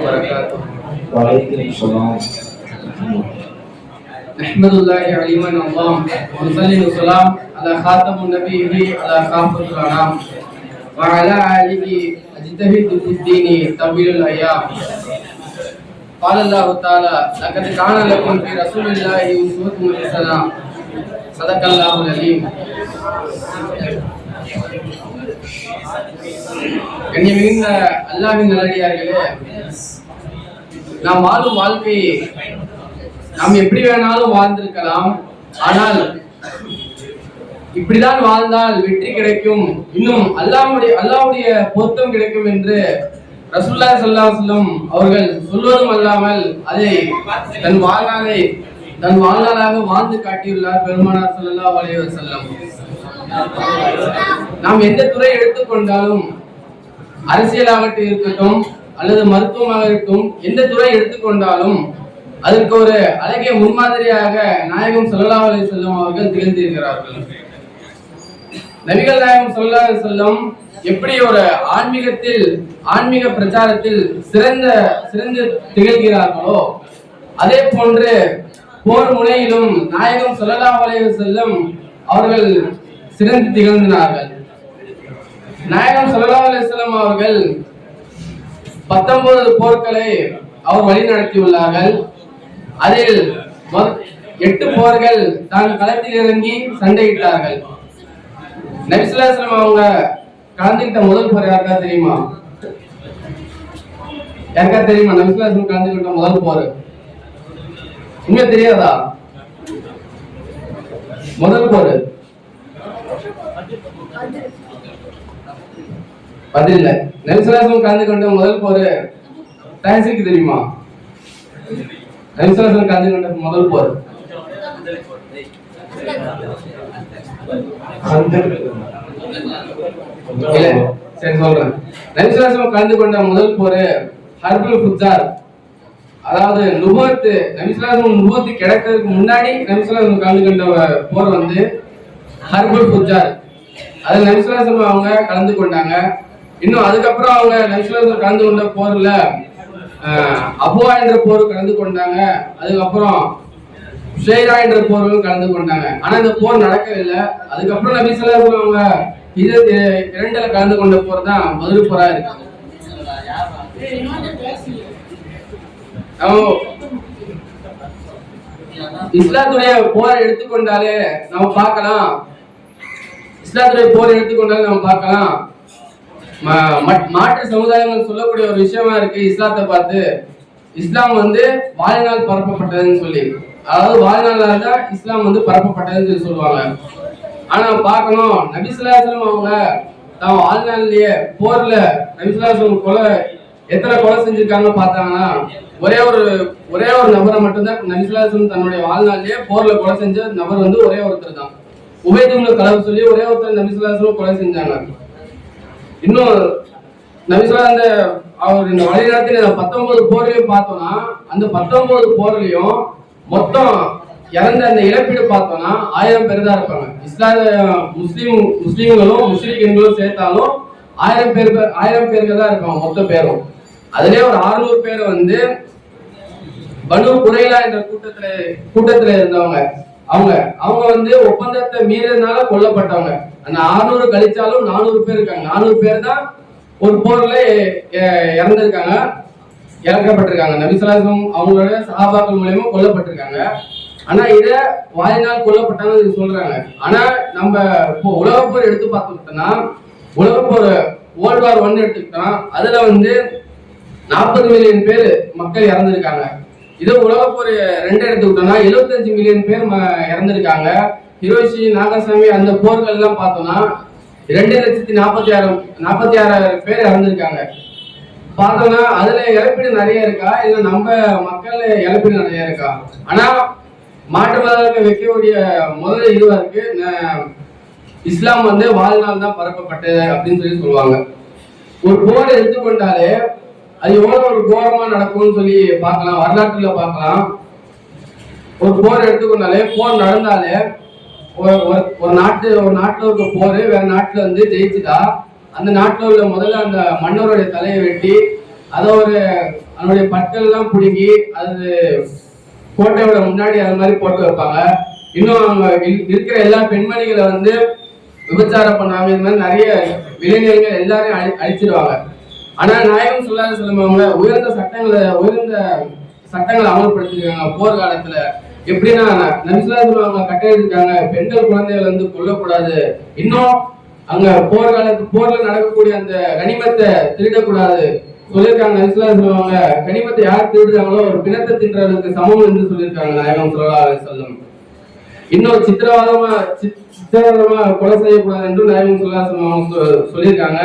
وبركاته. وعليكم السلام. نحمد الله عليما الله ونصلي والسلام على خاتم النبي على خافة الأنام وعلى آله أجتهد في الدين طويل الأيام. قال الله تعالى: لقد كان لكم في رسول الله أسوة حسنة. صدق الله العليم. கண்ணியமிகுந்த அல்லாஹ்வின் நல்லடியார்களே, நாம் வாழும் வாழ்க்கை நாம் எப்படி வேணாலும் வாழ்ந்திருக்கலாம். ஆனால் இப்படிதான் வாழ்ந்தால் வெற்றி கிடைக்கும், இன்னும் அல்லாஹ்வுடைய பொருத்தம் கிடைக்கும் என்று ரசூலுல்லாஹி ஸல்லல்லாஹு அலைஹி வஸல்லம் அவர்கள் சொல்வதும் அல்லாமல் அதை தன் வாழ்நாளாக வாழ்ந்து காட்டியுள்ளார் பெருமானார் ஸல்லல்லாஹு அலைஹி வஸல்லம். நாம் எந்த துறை எடுத்துக்கொண்டாலும், அரசியலாகட்டும் இருக்கட்டும் அல்லது மருத்துவமாக இருக்கட்டும், எந்த துறை எடுத்துக்கொண்டாலும் அதற்கு ஒரு அழகிய முன்மாதிரியாக நாயகம் ஸல்லல்லாஹு அலைஹி வஸல்லம் அவர்கள் திகழ்ந்திருக்கிறார்கள். நபிகள் நாயகம் ஸல்லல்லாஹு அலைஹி வஸல்லம் எப்படி ஒரு ஆன்மீக பிரச்சாரத்தில் சிறந்து திகழ்கிறார்களோ, அதே போன்று போர் முனையிலும் நாயகம் ஸல்லல்லாஹு அலைஹி வஸல்லம் அவர்கள் சிறந்து திகழ்ந்தார்கள். நாயகம் ஸல்லல்லாஹு அலைஹி வஸல்லம் அவர்கள் 19 போர்களை அவர் வழி நடத்தியுள்ளார்கள். அதில் 8 போர்கள் தான் களத்தில் இறங்கி சண்டையிட்டார்கள். நபி ஸல்லல்லாஹு அலைஹி வஸல்லம் அவங்க கலந்துக்கிட்ட முதல் போர் யாருக்கா தெரியுமா? நபி ஸல்லல்லாஹு அலைஹி வஸல்லம் கலந்துக்கிட்ட முதல் போர் உங்களுக்கு தெரியாதா? முதல் போர் பதில்ல. நபி ஸல்லல்லாஹு அலைஹி வஸல்லம் கலந்துக்கிட்ட முதல் போர் தாயிஸுக்கு தெரியுமா? நபி ஸல்லல்லாஹு அலைஹி வஸல்லம் கலந்துக்கிட்ட முதல் போர் இல்ல, சரி சொல்றேன். நபி ஸல்லல்லாஹு அலைஹி வஸல்லம் கலந்துக்கிட்ட முதல் போர் ஹர்புல் ஃபுஜார். அதாவது நுபுவத், நபி ஸல்லல்லாஹு அலைஹி வஸல்லம் நுபுவத் கிடைக்கிறதுக்கு முன்னாடி நபி ஸல்லல்லாஹு அலைஹி வஸல்லம் கலந்துக்கிட்ட போர் வந்து ஹர்புல் ஃபுஜார். அதுல நபி ஸல்லல்லாஹு அலைஹி வஸல்லம் அவங்க கலந்து கொண்டாங்க. இன்னும் அதுக்கப்புறம் அவங்க நபி ஸல்லல்லாஹு அலைஹி வஸல்லம் கலந்து கொண்ட போர்ல அபுவா என்ற போர் கலந்து கொண்டாங்க. அதுக்கப்புறம் ஷைரா என்ற போர்களும் கலந்து கொண்டாங்க. ஆனா இந்த போர் நடக்கவில்லை. அதுக்கப்புறம் நபி ஸல்லல்லாஹு அலைஹி வஸல்லம் அவங்க ஹிஜ்ரத் 2ல கலந்து கொண்ட போர் தான் பத்ர் போரா இருக்கு. இஸ்லாத்துடைய போரை எடுத்துக்கொண்டாலே நம்ம பார்க்கலாம். மாற்று சமுதாயங்கள் சொல்லக்கூடிய ஒரு விஷயமா இருக்கு. இஸ்லாத்தை பார்த்து இஸ்லாம் வந்து வாழ்நாள் பரப்பப்பட்டதுன்னு சொல்லி, அதாவது வாழ்நாள் தான் இஸ்லாம் வந்து பரப்பப்பட்டதுன்னு சொல்லி சொல்லுவாங்க. ஆனா பார்க்கணும், நபி ஸல்லல்லாஹு அலைஹி வஸல்லம் அவங்க தான் வாழ்நாள்லயே போர்ல நபி ஸல்லல்லாஹு அலைஹி வஸல்லம் எத்தனை கொலை செஞ்சிருக்காங்க பார்த்தாங்கன்னா, ஒரே ஒரு நபரை மட்டும்தான் நபி ஸல்லல்லாஹு அலைஹி வஸல்லம் தன்னுடைய வாழ்நாள்லயே போர்ல கொலை செஞ்ச நபர் வந்து ஒரே ஒருத்தர் தான். உபைத் இப்னு கலப் சொல்லி ஒரே ஒருத்தர் நபி ஸல்லல்லாஹு அலைஹி வஸல்லம் கொலை செஞ்சாங்க. இன்னும் நபி ஸல்லல்லாஹு அலைஹி வஸல்லம் அவர் இந்த வழிநடத்தின 19 போர்லையும் பார்த்தோம்னா, அந்த 19 போர்லையும் மொத்தம் இறந்த அந்த இழப்பீடு பார்த்தோம்னா 1000 பேர் தான் இருப்பாங்க. முஸ்லீம்களும் முஸ்லிம்களும் சேர்த்தாலும் 1000 பேர்கள் தான் இருப்பாங்க மொத்த பேரும். அதுலயே ஒரு 600 பேர் வந்து பனு குரைலா என்ற கூட்டத்துல இருந்தவங்க. அவங்க வந்து ஒப்பந்தத்தை மீறினால கொல்லப்பட்டவங்க. அந்த 600 கழிச்சாலும் 400 பேர் இருக்காங்க. 400 பேர் தான் ஒரு போர்ல இறக்கப்பட்டிருக்காங்க. நபி ஸல்லல்லாஹு அலைஹி வஸல்லம் அவங்களோட சஹாபாக்கள் மூலமா கொல்லப்பட்டிருக்காங்க. ஆனா இத வாழ்நாள் கொல்லப்பட்டாங்க சொல்றாங்க. ஆனா நம்ம இப்போ உலகப்போர் எடுத்து பார்த்துக்கிட்டோம்னா, உலகப்போர் வேர்ல்ட் வார் 1 எடுத்துக்கிட்டோம், அதுல வந்து 40 மில்லியன் பேர் மக்கள் இறந்திருக்காங்க. இதே உலகப்போர் 2 எடுத்துக்கிட்டோம்னா 75 மில்லியன் பேர் இறந்திருக்காங்க. ஹிரோஷி நாகசாமி அந்த போர்கள் எல்லாம் பார்த்தோம்னா 2,46,000 பேர் இறந்திருக்காங்க. பார்த்தோம்னா அதுல இழப்பீடு நிறைய இருக்கா, இல்ல நம்ம மக்கள் இழப்பீடு நிறைய இருக்கா? ஆனா மாற்று மதத்தை வைக்கக்கூடிய முதல்ல இதுவா இருக்கு, இஸ்லாம் வந்து வாழ்நாள் தான் பரப்பப்பட்டது அப்படின்னு சொல்லி சொல்லுவாங்க. ஒரு போர் எடுத்துக்கொண்டாலே அது எவ்வளவு ஒரு கோரமா நடக்கும்னு சொல்லி பார்க்கலாம், வரலாற்றுல பார்க்கலாம். ஒரு போர் எடுத்துக்கொண்டாலே, போர் நடந்தாலே, ஒரு நாட்டுல இருக்க போர் வேற நாட்டுல வந்து ஜெயிச்சுட்டா அந்த நாட்டுல உள்ள முதல்ல அந்த மன்னருடைய தலையை வெட்டி அதை அதனுடைய பற்கள் எல்லாம் பிடுங்கி அது கோட்டையோட முன்னாடி அது மாதிரி போட்டு வைப்பாங்க. இன்னும் அவங்க இருக்கிற எல்லா பெண்மணிகளை விபச்சாரம் பண்ணுவாங்க. இது மாதிரி நிறைய விளைநிலங்கள் எல்லாரையும் அழிச்சிருவாங்க. ஆனா நாயகம் ஸல்லல்லாஹு அலைஹி வஸல்லம் அவங்க உயர்ந்த சட்டங்களை அமல்படுத்திருக்காங்க. போர் காலத்துல எப்படின்னா நபி ஸல்லல்லாஹு அலைஹி வஸல்லம் அவங்க கட்டளையிட்டிருக்காங்க, பெண்கள் குழந்தைகள் கொல்லக்கூடாது. இன்னும் அங்க போர்ல நடக்கக்கூடிய அந்த கனிமத்தை திருடக்கூடாது சொல்லியிருக்காங்க. நபி ஸல்லல்லாஹு அலைஹி வஸல்லம் அவங்க கனிமத்தை யார் திருடுறாங்களோ ஒரு பிணத்தை தின்றதுக்கு சமம் என்று சொல்லியிருக்காங்க நாயகம் ஸல்லல்லாஹு அலைஹி வஸல்லம். இன்னும் சித்திரவதமா கொலை செய்யக்கூடாது என்று நாயகம் ஸல்லல்லாஹு அலைஹி வஸல்லம் சொல்லியிருக்காங்க.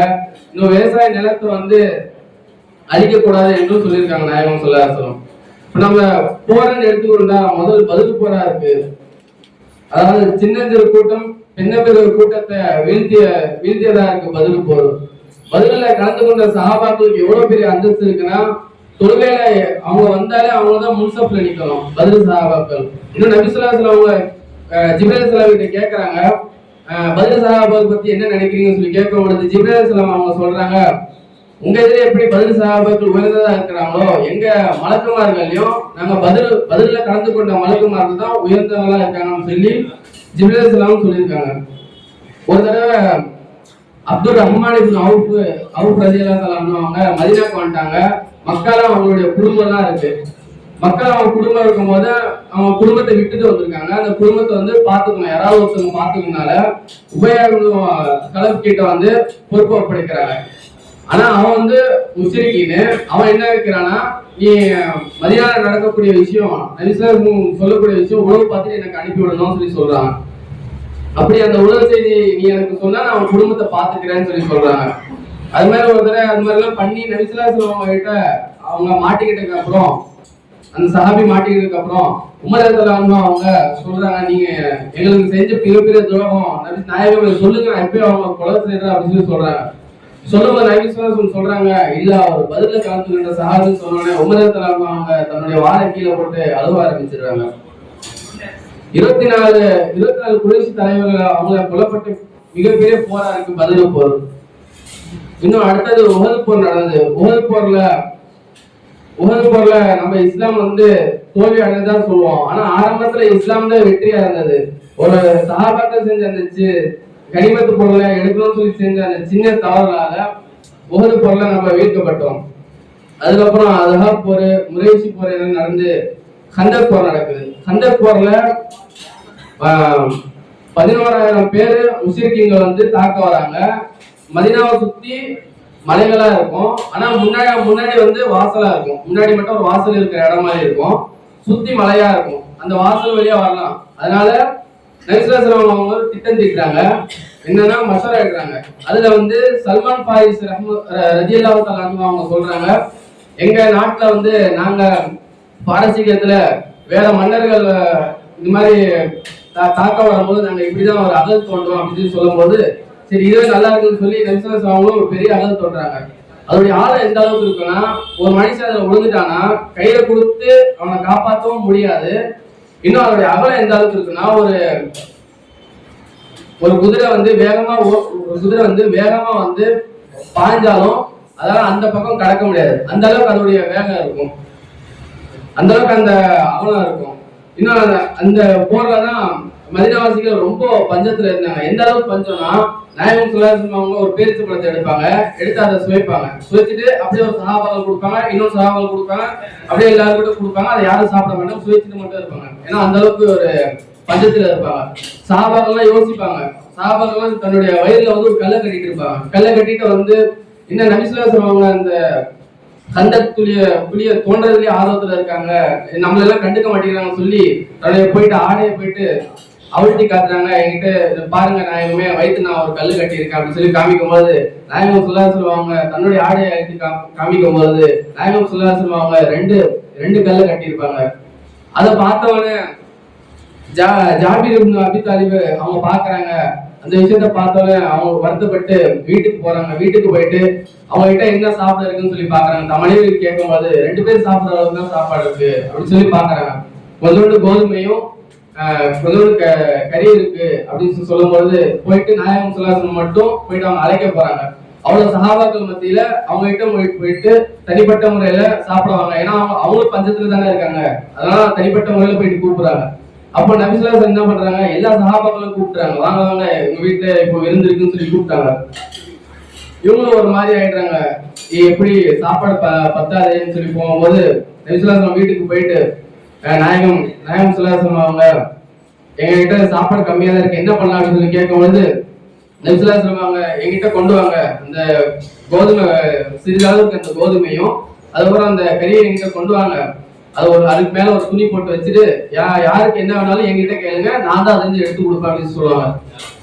இன்னும் விவசாய நிலத்தை அழிக்கக்கூடாது என்றும் சொல்லியிருக்காங்க நாயகம் ஸல்லல்லாஹு அலைஹி வஸல்லம். இப்ப நம்ம போரன்னு எடுத்துக்கொண்டா முதல் பதில் போரா இருக்கு. அதாவது சின்னஞ்சிறு கூட்டம் பெண்ணப்பெரு கூட்டத்தை வீழ்த்தியதா இருக்கு பதில் போர். பதில கலந்து கொண்ட சஹாபாக்களுக்கு எவ்வளவு பெரிய அந்தஸ்து இருக்குன்னா, தொழுகையில அவங்க வந்தாலே அவங்கதான் முன்சப்ல நிக்கணும் பதில் சஹாபாக்கள். இன்னும் நபி ஸல்லல்லாஹு அலைஹி வஸல்லம் அவங்க ஜிப்ரீல் ஸல்லல்லாஹு அலைஹி வஸல்லம் கேட்கறாங்க, பதில் சஹாபாக்கள் பத்தி என்ன நினைக்கிறீங்கன்னு சொல்லி கேட்கும்போது ஜிப்ரீல் ஸல்லல்லாஹு அலைஹி வஸல்லம் அவங்க சொல்றாங்க, உங்க இதுல எப்படி பதில் சஹாபாக்கள் உயர்ந்ததா இருக்கிறாங்களோ எங்க மலக்குமார்களையும் நாங்க பதில கலந்து கொண்ட மலக்குமார்கள் தான் உயர்ந்தவங்களா இருக்காங்கன்னு சொல்லி ஜிப்ரீல் ஸல்லல்லாஹு அலைஹி வஸல்லம் சொல்லியிருக்காங்க. ஒரு தடவை அப்துல் ரஹ்மான் இப்னு அவுஃப் ரலியல்லாஹு அன்ஹு அவங்க மதீனாக்கு வந்துட்டாங்க. மக்கால அவங்களுடைய குடும்பம் தான் இருக்கு. மக்கள் அவங்க குடும்பம் இருக்கும்போது அவங்க குடும்பத்தை விட்டுட்டு வந்திருக்காங்க. அந்த குடும்பத்தை பாத்துக்கணும், யாராவது ஒருத்தவங்க பாத்துக்கனால கலப்பு கிட்ட பொறுப்பு ஒப்படைக்கிறாங்க. ஆனா அவன் முஸ்லிக்கின்னு அவன் என்ன இருக்கிறான்னா, நீ மதீனால நடக்கக்கூடிய விஷயம் நபி ஸல்லல்லாஹு அலைஹி வஸல்லம் சொல்லக்கூடிய விஷயம் உணவு பார்த்துட்டு எனக்கு அனுப்பி விடணும்னு சொல்லி சொல்றாங்க. அப்படி அந்த உலக செய்தி நீ எனக்கு சொன்னா நான் அவன் குடும்பத்தை பாத்துக்கிறேன்னு சொல்லி சொல்றாங்க. அது மாதிரி ஒரு தடவை அது மாதிரி எல்லாம் பண்ணி நபி ஸல்லல்லாஹு அலைஹி வஸல்லம் அவங்க கிட்ட அவங்க மாட்டிக்கிட்டதுக்கு அப்புறம் அந்த சஹாபி மாட்டிக்கிட்டதுக்கு அப்புறம் உமர் ரலியல்லாஹு அன்ஹு அவங்க சொல்றாங்க, நீங்க எங்களுக்கு செஞ்ச மிகப்பெரிய துரோகம் நாயகம் சொல்லுங்க, நான் எப்பயும் அவங்க கொலை செய்யறேன் அப்படின்னு சொல்லி சொல்றாங்க. சொல்லும்போது நபி ஸல்லல்லாஹு அலைஹி வஸல்லம் சொல்றாங்க, இல்ல அவர் பதில கலந்துக்கிட்ட சஹாபின்னு சொன்னோடனே உமர் ரலியல்லாஹு அன்ஹு அவங்க தன்னுடைய வாழை கீழே போட்டு அழுவ ஆரம்பிச்சிடுறாங்க. 24 குறைஷி தலைவர்கள் அவங்க கொல்லப்பட்ட மிகப்பெரிய போரா இருக்கு பதில் போர். இன்னும் அடுத்தது உஹது போர் நடந்தது. உஹது போர்ல நம்ம இஸ்லாம் தோல்வி அடைந்ததான் சொல்லுவோம். ஆனா ஆரம்பத்துல இஸ்லாம் தான் வெற்றியா இருந்தது. ஒரு சஹாபாக்கள் செஞ்ச அந்த கனிமத்து பொருளை எடுக்கணும்னு சொல்லி செஞ்ச அந்த சின்ன தவறுனால உஹது போர்ல நம்ம வீழ்க்கப்பட்டோம். அதுக்கப்புறம் அஹாப் போர், முரேஷி போர் எல்லாம் நடந்து கந்தக் போர் நடக்குது. கந்தக் போர்ல 11,000 பேரு முஸ்லிம்கள் தாக்க வராங்க. மதீனாவை சுத்தி மலைகளா இருக்கும். ஆனா முன்னாடி வாசலா இருக்கும். முன்னாடி மட்டும் ஒரு வாசல் இருக்கிற இடம் மாதிரி இருக்கும், சுத்தி மலையா இருக்கும். அந்த வாசல் வழியா வரலாம். அதனால நபி ஸல்லல்லாஹு அலைஹி வஸல்லம் அவங்க திட்டம் தீட்டுறாங்க. என்னன்னா மஷவரா எடுக்கிறாங்க. அதுல சல்மான் ஃபாரிஸ் ரலியல்லாஹு தஆலா அன்ஹு அவங்க சொல்றாங்க, எங்க நாட்டுல நாங்க பாரசீகத்துல வேற மன்னர்கள் இந்த மாதிரி தாக்க வரும்போது நாங்க இப்படிதான் ஒரு அகல் தோன்றோம் அப்படின்னு சொல்லும் போது, சரி இதுவே நல்லா இருக்குன்னு சொல்லி நபி ஸல்லல்லாஹு அலைஹி வஸல்லம் ஒரு பெரிய அகல் தோன்றாங்க. அதோடைய ஆழம் எந்த அளவுக்கு இருக்குன்னா, ஒரு மனுஷன் அதுல விழுந்துட்டானா கையில கொடுத்து அவனை காப்பாற்றவும் முடியாது. இன்னும் அதோடைய அகலம் எந்த அளவுக்கு இருக்குன்னா, ஒரு குதிரை வேகமா பாய்ஞ்சாலும் அதெல்லாம் அந்த பக்கம் கடக்க முடியாது. அந்த அளவுக்கு அதோடைய வேகம் இருக்கும், அந்த அளவுக்கு அந்த அகலம் இருக்கும். இன்னும் அந்த போர்ல தான் மதீனாவாசிகள் ரொம்ப பஞ்சத்துல இருந்தாங்க. எந்த அளவுக்கு பஞ்சம்னா, நாயகம் ஸல்லல்லாஹு அலைஹி வஸல்லம் ஒரு பேரிச்சை பழத்தை எடுத்து அதை சுவைச்சிட்டு அப்படியே ஒரு சஹாபாக்கள் கொடுப்பாங்க, இன்னொரு சஹாபாக்கள் கொடுப்பாங்க, அப்படியே எல்லாருக்கிட்ட கொடுப்பாங்க. அதை யாரும் சாப்பிட மாட்டாங்க, சுவைச்சிட்டு மட்டும் இருப்பாங்க. ஏன்னா அந்த அளவுக்கு ஒரு பஞ்சத்துல இருப்பாங்க. சஹாபாக்கள்லாம் யோசிப்பாங்க. சஹாபாக்கள்லாம் தன்னுடைய வயிறுல ஒரு கல்லை கட்டிட்டு இருப்பாங்க. கல்லை கட்டிட்டு என்ன நபி ஸல்லல்லாஹு அலைஹி வஸல்லம் அந்த கந்தக் புளிய தோன்றதுலயே ஆர்வத்துல இருக்காங்க, நம்மள எல்லாம் கண்டுக்க மாட்டேங்கிறாங்க சொல்லி தன்னுடைய ஆடையை போயிட்டு அவிழ்த்தி காட்டுறாங்க. என்கிட்ட பாருங்க, நாயகமே வயிற்று நான் ஒரு கல்லு கட்டியிருக்கேன் அப்படின்னு சொல்லி காமிக்கும் போது நாயகம் ஸல்லல்லாஹு அலைஹி வஸல்லம் அவங்க தன்னுடைய ஆடையை அழைத்து காமிக்கும் போது நாயகம் ஸல்லல்லாஹு அலைஹி வஸல்லம் அவங்க ரெண்டு கல்லு கட்டியிருப்பாங்க. அதை பார்த்தவொடனே ஜாபீர் இப்னு அபி தாலிப் அவங்க பாக்குறாங்க. அந்த விஷயத்த பார்த்தோன்னே அவங்க வருத்தப்பட்டு வீட்டுக்கு போறாங்க. வீட்டுக்கு போயிட்டு அவங்க கிட்ட என்ன சாப்பாடு இருக்குன்னு சொல்லி பாக்குறாங்க. தம் மனைவி கேட்கும் போது 2 பேர் சாப்பிடுற அளவுக்கு தான் சாப்பாடு இருக்கு அப்படின்னு சொல்லி பாக்குறாங்க. கொஞ்சோண்டு கோதுமையும் கொஞ்சோண்டு கறி இருக்கு அப்படின்னு சொல்லும் பொழுது போயிட்டு நாயகம் ஸல்லல்லாஹு அலைஹி வஸல்லம் மட்டும் போயிட்டு அவங்க அழைக்க போறாங்க. அவ்வளவு சஹாபாக்கள் மத்தியில அவங்க கிட்ட போயிட்டு தனிப்பட்ட முறையில சாப்பிடுவாங்க. ஏன்னா அவங்களும் பஞ்சத்துல தானே இருக்காங்க, அதனால தனிப்பட்ட முறையில போயிட்டு கூப்பிடுறாங்க. அப்போ நபி ஸல்லல்லாஹு அலைஹி வஸல்லம் என்ன பண்றாங்க, எல்லா சஹாபாக்களும் கூப்பிடுறாங்க, வாங்க வாங்க உங்க வீட்டுல இப்போ விருந்து இருக்குன்னு சொல்லி கூப்பிட்டாங்க. இவங்களும் ஒரு மாதிரி ஆயிடுறாங்க, எப்படி சாப்பாடு பத்தாதுன்னு சொல்லி போகும்போது நபி ஸல்லல்லாஹு அலைஹி வஸல்லம் வீட்டுக்கு போயிட்டு நாயகம் ஸல்லல்லாஹு அலைஹி வஸல்லம் அவங்க எங்க கிட்ட சாப்பாடு கம்மியா தான் இருக்கு, என்ன பண்ணலாம் அப்படின்னு சொல்லி கேட்கும்போது நபி ஸல்லல்லாஹு அலைஹி வஸல்லம் அவங்க எங்கிட்ட கொண்டு வாங்க அந்த கோதுமை, சிறிதளவுக்கு அந்த கோதுமையும் அதுக்கப்புறம் அந்த கறியை எங்கிட்ட கொண்டு வாங்க, அது அதுக்கு மேல ஒரு துணி போட்டு வச்சுட்டு யாருக்கு என்ன வேணாலும் என்கிட்ட கேளுங்க, நான் தான் அதை எடுத்து கொடுப்பேன் அப்படின்னு சொல்லுவாங்க.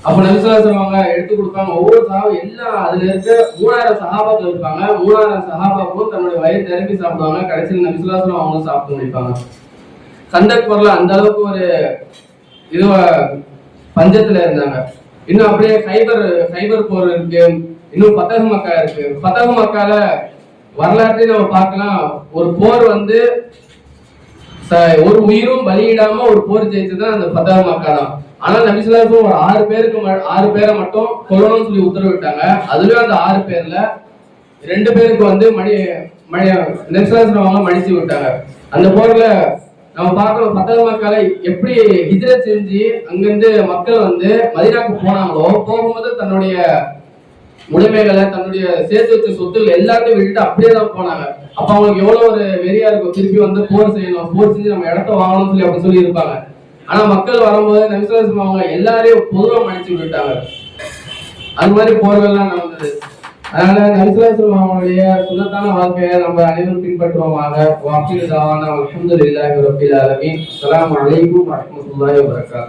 அப்ப நபி ஸல்லல்லாஹு அலைஹி வஸல்லம் அவங்க எடுத்து கொடுப்பாங்க. ஒவ்வொரு எல்லாம் அதுல இருக்க 3000 சஹாபாக்கள் இருப்பாங்க. 3000 சஹாபாக்களும் தன்னுடைய வயிறு நிரப்பி சாப்பிடுவாங்க. கடைசியில் நபி ஸல்லல்லாஹு அலைஹி வஸல்லம் அவங்களும் சாப்பிட்டு முடிப்பாங்க. கந்தக் போர்ல அந்த அளவுக்கு ஒரு இது பஞ்சத்துல இருந்தாங்க. இன்னும் அப்படியே ஹைபர் போர் இருக்கு, இன்னும் ஃபதஹ் மக்கா இருக்கு. ஃபதஹ் மக்கால வரலாற்றையும் நம்ம பார்க்கலாம். ஒரு போர் வந்து ஒரு உயிரும் பலியிடாம ஒரு போர் ஜெயிச்சதுதான் அந்த ஃபதஹ் மக்கா தான். ஆனா நபி ஸல்லல்லாஹு அலைஹி வஸல்லம் ஒரு 6 பேரை மட்டும் கொல்லணும்னு சொல்லி உத்தரவிட்டாங்க. அதுலயும் அந்த 6 பேர்ல 2 பேருக்கு வந்து நபி ஸல்லல்லாஹு அலைஹி வஸல்லம் மடிச்சு விட்டாங்க. அந்த போர்ல நம்ம பார்க்கணும், ஃபதஹ் மக்கால எப்படி ஹிஜ்ரத் செஞ்சு அங்கிருந்து மக்கள் வந்து மதீனாக்கு போனாங்களோ, போகும்போது தன்னுடைய உடைமைகளை தன்னுடைய சேர்த்து வச்ச சொத்துக்கள் எல்லாத்தையும் விட்டுட்டு அப்படியே தான் போனாங்க. அப்ப அவங்களுக்கு எவ்வளவு ஒரு வெறியா இருக்கும், திருப்பி வந்து போர் செய்யணும், போர் செஞ்சு நம்ம இடத்த வாங்கணும்னு சொல்லி அப்படி சொல்லி இருப்பாங்க. ஆனா மக்கள் வரும்போது நபி ஸல்லல்லாஹு அலைஹி வஸல்லம் அவங்க எல்லாரையும் பொதுவா மன்னிச்சு விட்டாங்க. அது மாதிரி போர்கள்லாம் நடந்தது. அதனால நபி ஸல்லல்லாஹு அலைஹி வஸல்லம் அவங்களுடைய சுன்னத்தான வாழ்க்கையை நம்ம அனைவரும் பின்பற்றுவோமாக. அல்ஹம்துலில்லாஹி ரப்பில் ஆலமீன். அஸ்ஸலாமு அலைக்கும் வரஹ்மத்துல்லாஹி வபரகாத்துஹு.